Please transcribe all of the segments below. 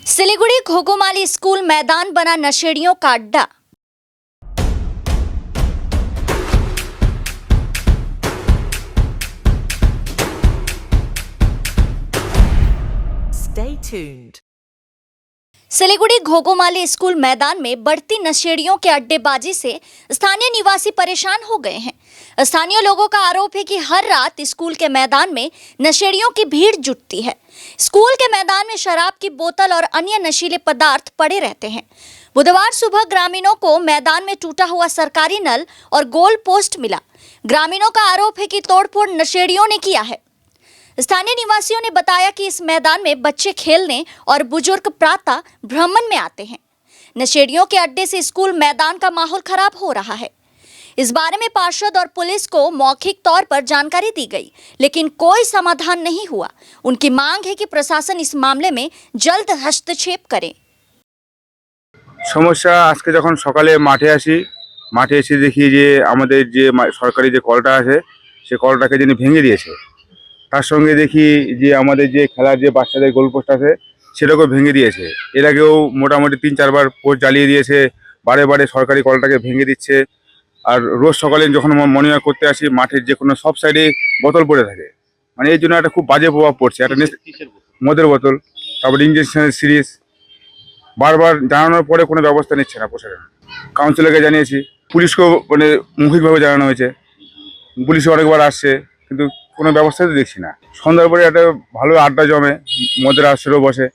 Siliguri घोघोमाली school मैदान बना नशेड़ियों का अड्डा। Stay tuned. सिलीगुड़ी घोघोमाली स्कूल मैदान में बढ़ती नशेड़ियों के अड्डेबाजी से स्थानीय निवासी परेशान हो गए हैं। स्थानीय लोगों का आरोप है कि हर रात स्कूल के मैदान में नशेड़ियों की भीड़ जुटती है। स्कूल के मैदान में शराब की बोतल और अन्य नशीले पदार्थ पड़े रहते हैं। बुधवार सुबह ग्रामीणों को मैदान में टूटा हुआ सरकारी नल और गोल पोस्ट मिला। ग्रामीणों का आरोप है कि तोड़फोड़ नशेड़ियों ने किया है। स्थानीय निवासियों ने बताया कि इस मैदान में बच्चे खेलने और बुजुर्ग प्रातः भ्रमण में आते हैं। नशेड़ियों के अड्डे से स्कूल मैदान का माहौल खराब हो रहा है। इस बारे में पार्षद और पुलिस को मौखिक तौर पर जानकारी दी गई, लेकिन कोई समाधान नहीं हुआ। उनकी मांग है कि प्रशासन इस मामले में जल्द हस्तक्षेप करे। সমস্যা আজকে যখন সকালে মাঠে এসে দেখি যে আমাদের যে সরকারি যে কলটা আছে সে কলটাকে যিনি ভেঙে দিয়েছে। তার সঙ্গে দেখি যে আমাদের যে খেলার যে বাচ্চাদের গোলপোস্ট আছে সেটাকেও ভেঙে দিয়েছে। এর আগেও মোটামুটি ৩-৪ বার পোস্ট জ্বালিয়ে দিয়েছে, বারে বারে সরকারি কলটাকে ভেঙে দিচ্ছে। আর রোজ সকালে যখন মর্নিং ওয়াক করতে আসি মাঠের যে কোনো সব সাইডে বোতল পড়ে থাকে, মানে এই জন্য একটা খুব বাজে প্রভাব পড়ছে। একটা মদের বোতল, তারপর ইঞ্জেকশনের সিরিজ, বারবার জানানোর পরে কোনো ব্যবস্থা নিচ্ছে না প্রশাসন। কাউন্সিলরকে জানিয়েছি, পুলিশকেও মানে মৌখিকভাবে জানানো হয়েছে, পুলিশও অনেকবার আসছে, কিন্তু কোনো ব্যবস্থা তো দেখছি না। সন্ধ্যার পরে একটা ভালো আড্ডা জমে, মদের আসরেও বসে।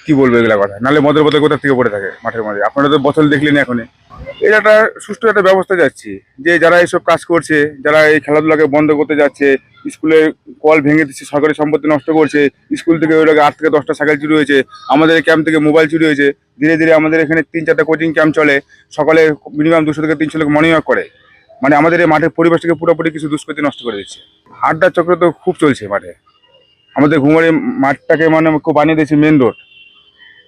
কি বলবো এগুলা কথা, নাহলে মদের বোতল কোথা থেকে পড়ে থাকে মাঠের মধ্যে। আপনারা তো বোতল দেখলেন এখনই। এর একটা সুষ্ঠু একটা ব্যবস্থা যাচ্ছি, যে যারা এইসব কাজ করছে, যারা এই খেলাধুলাকে বন্ধ করতে যাচ্ছে, স্কুলে কল ভেঙে দিচ্ছে, সরকারি সম্পত্তি নষ্ট করছে, স্কুল থেকে ওই 8 থেকে 10টা সাইকেল চুরি হয়েছে, আমাদের ক্যাম্প থেকে মোবাইল চুরি হয়েছে। ধীরে ধীরে আমাদের এখানে 3-4টা কোচিং ক্যাম্প চলে, সকালে মিনিমাম 200 থেকে 300 লোক মর্নিং ওয়াক করে। মানে আমাদের এই মাঠের পরিবেশটাকে পুরোপুরি কিছু দুষ্কৃতী নষ্ট করে দিচ্ছে। আড্ডার চক্র তো খুব চলছে মাঠে। আমাদের ঘুমারি মাঠটাকে মানে খুব বানিয়ে দিয়েছে মেন রোড।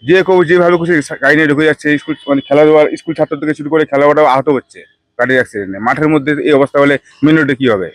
যে কেউ যেভাবে খুশি গাড়ি নিয়ে ঢুকে যাচ্ছে, স্কুল মানে খেলাধুলা, স্কুল ছাত্র থেকে শুরু করে খেলাধুলাও আহত হচ্ছে গাড়ির অ্যাক্সিডেন্টে। মাঠের মধ্যে এই অবস্থা হলে মেন রোডে কী হবে?